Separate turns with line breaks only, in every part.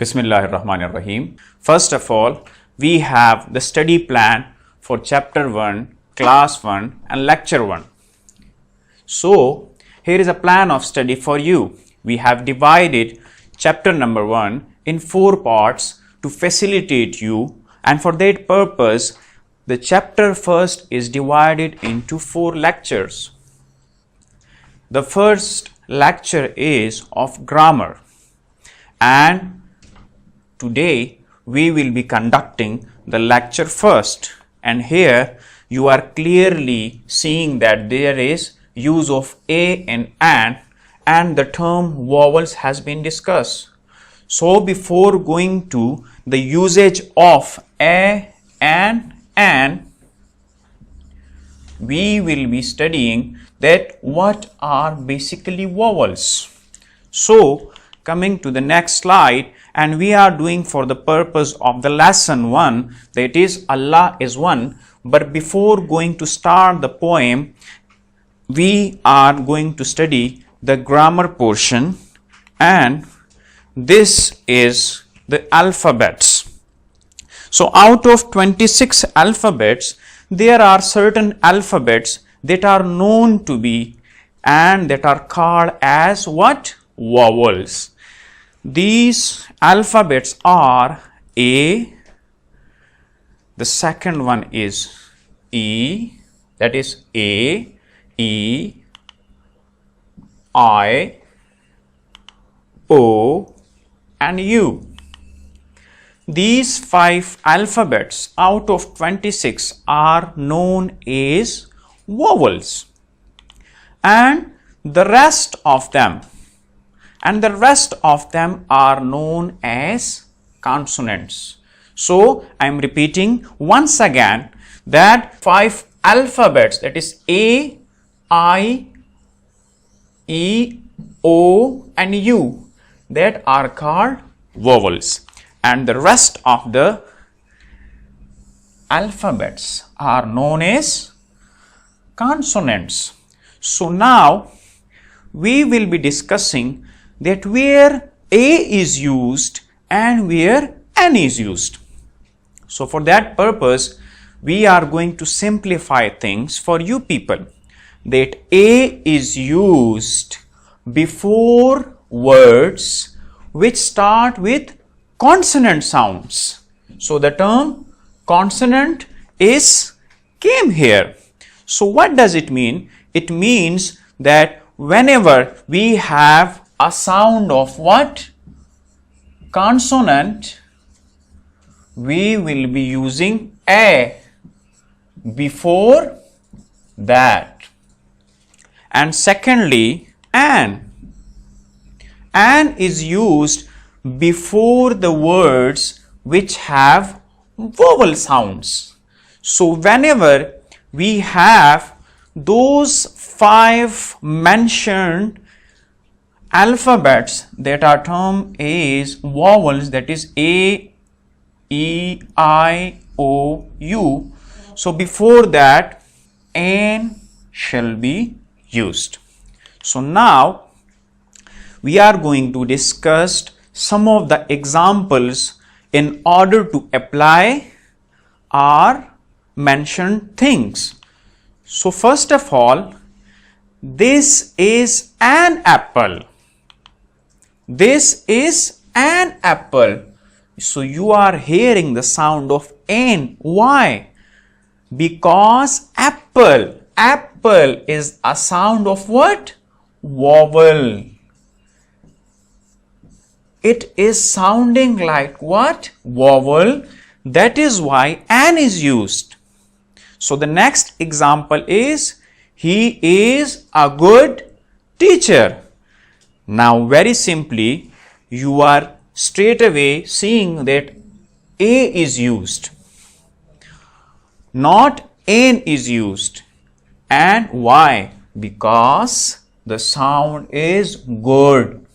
Bismillahirrahmanirrahim. First of all, we have the study plan for chapter 1, class 1 and lecture 1. So, here is a plan of study for you. We have divided chapter number 1 in 4 parts to facilitate you, and for that purpose, the chapter first is divided into 4 lectures. The first lecture is of grammar, and today we will be conducting the lecture first, and here you are clearly seeing that there is use of a and an, and the term vowels has been discussed. So before going to the usage of a and an, we will be studying that what are basically vowels. So coming to the next slide, and we are doing for the purpose of the lesson 1, that is Allah is one. But before going to start the poem, we are going to study the grammar portion, and this is the alphabets. So out of 26 alphabets, there are certain alphabets that are known to be and that are called as what? Vowels. These alphabets are A, the second one is E, that is A, E, I, O and U. These 5 alphabets out of 26 are known as vowels, and the rest of them are known as consonants. So I am repeating once again that 5 alphabets, that is A, I, E, O and U, that are called vowels, and the rest of the alphabets are known as consonants. So now we will be discussing that where A is used and where N is used. So for that purpose, we are going to simplify things for you people, that A is used before words which start with consonant sounds. So the term consonant came here. So what does it mean? It means that whenever we have a sound of what? Consonant, we will be using A before that. And secondly, an is used before the words which have vowel sounds. So whenever we have those 5 mentioned alphabets that are termed as vowels, that is A, E, I, O, U, so before that an shall be used. So now we are going to discuss some of the examples in order to apply our mentioned things. So first of all, this is an apple. This is an apple. So you are hearing the sound of an. Why? Because apple is a sound of what? Vowel. It is sounding like what? Vowel. That is why an is used. So the next example is, he is a good teacher. Now very simply, you are straight away seeing that A is used, not an is used. And why? Because the sound is good,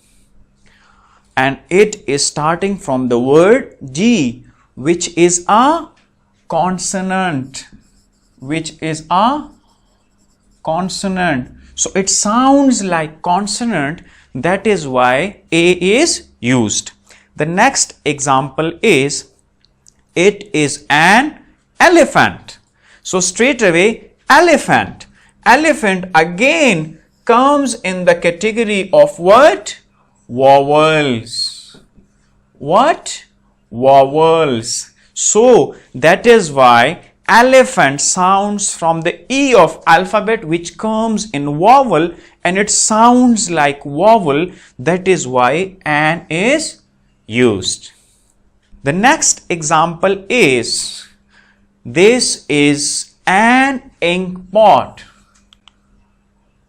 and it is starting from the word G, which is a consonant, So it sounds like consonant, that is why A is used. The next example is, it is an elephant. So straight away, elephant. Elephant again comes in the category of what? Vowels. What? Vowels. So that is why elephant sounds from the E of alphabet, which comes in vowel, and it sounds like vowel. That is why an is used. The next example is, this is an ink pot.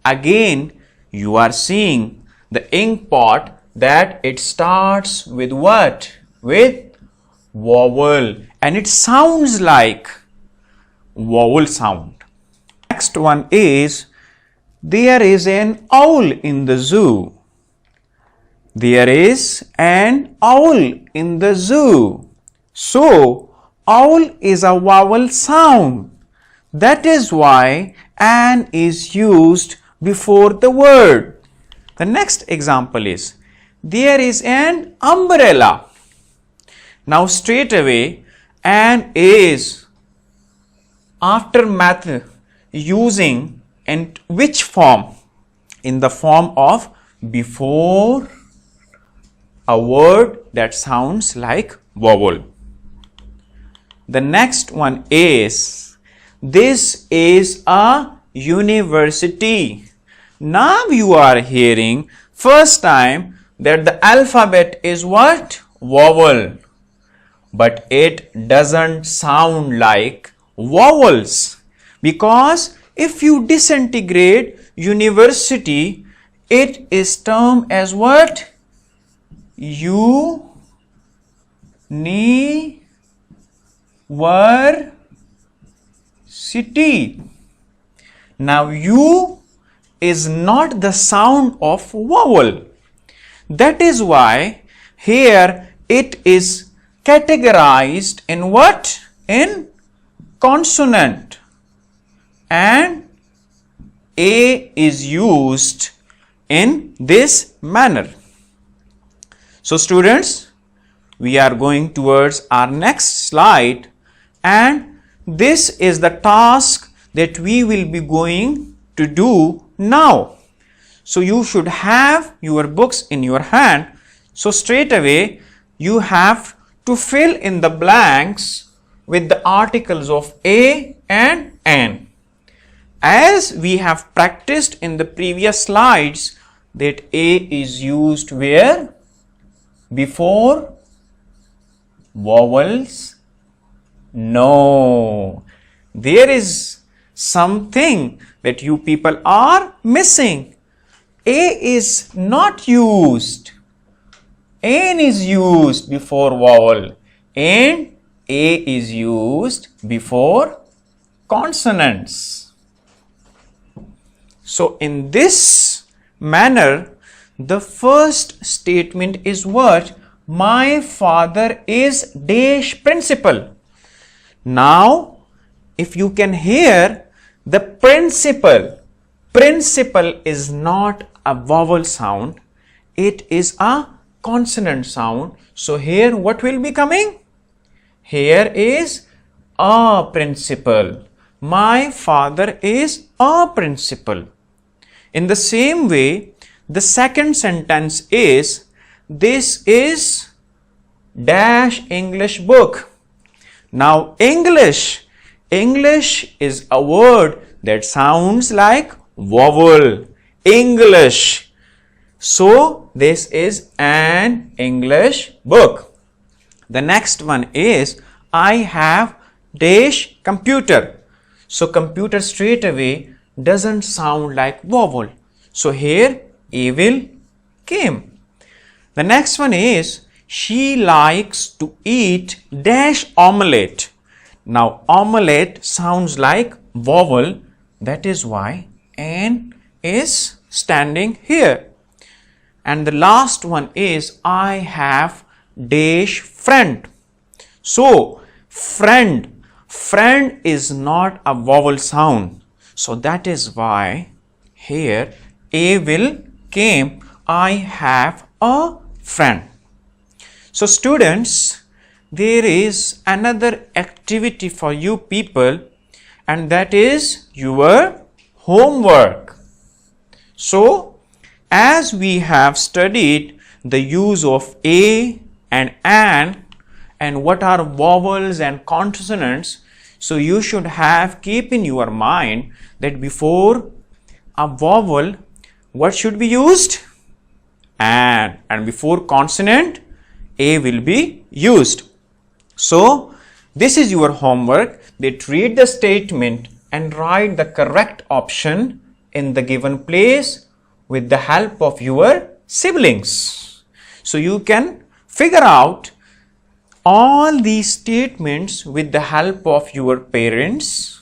Again, you are seeing the ink pot that it starts with what? With vowel, and it sounds like vowel sound. Next one is, there is an owl in the zoo. There is an owl in the zoo. So, owl is a vowel sound. That is why an is used before the word. The next example is, there is an umbrella. Now straight away, an is after method using in which form? In the form of before a word that sounds like vowel. The next one is, this is a university. Now you are hearing first time that the alphabet is what? Vowel. But it doesn't sound like vowels, because if you disintegrate university, it is termed as what? U-Ni-Ver-City. Now U is not the sound of vowel. That is why here it is categorized in what? In consonant, and A is used in this manner. So students, we are going towards our next slide, and this is the task that we will be going to do now. So you should have your books in your hand. So straight away you have to fill in the blanks with the articles of A and N. As we have practiced in the previous slides that A is used where? Before vowels? No. There is something that you people are missing. A is not used. N is used before vowel, and A is used before consonants. So in this manner, the first statement is what? My father is dash principal. Now, if you can hear the principal is not a vowel sound, it is a consonant sound. So here what will be coming? Here is a principal. My father is a principal. In the same way, the second sentence is, this is dash English book. Now English is a word that sounds like vowel. English. So this is an English book. The next one is, I have dash computer. So computer straight away doesn't sound like vowel. So here A will came. The next one is, she likes to eat dash omelette. Now omelette sounds like vowel. That is why N is standing here. And the last one is, I have dash friend. So friend is not a vowel sound. So that is why here A will came, I have a friend. So students, there is another activity for you people, and that is your homework. So as we have studied the use of a and an and what are vowels and consonants, so you should have keep in your mind that before a vowel what should be used? And before consonant a will be used. So this is your homework, that read the statement and write the correct option in the given place with the help of your siblings. So you can figure out all these statements with the help of your parents,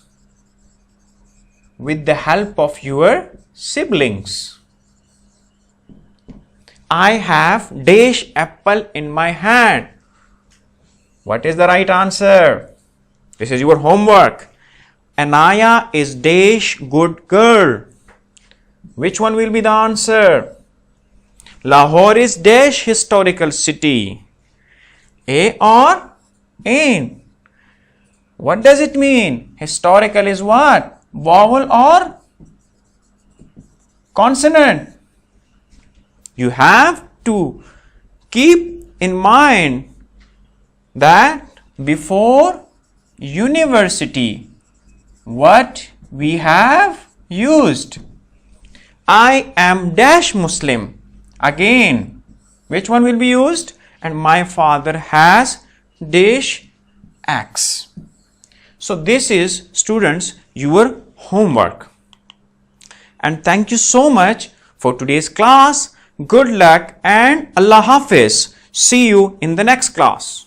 with the help of your siblings. I have dash apple in my hand. What is the right answer? This is your homework. Anaya is dash good girl. Which one will be the answer? Lahore is dash historical city. A or in? What does it mean? Historical is what? Vowel or consonant? You have to keep in mind that before university, what we have used? I am dash Muslim. Again, which one will be used? And my father has dash X. So this is, students, your homework. And thank you so much for today's class. Good luck and Allah Hafiz. See you in the next class.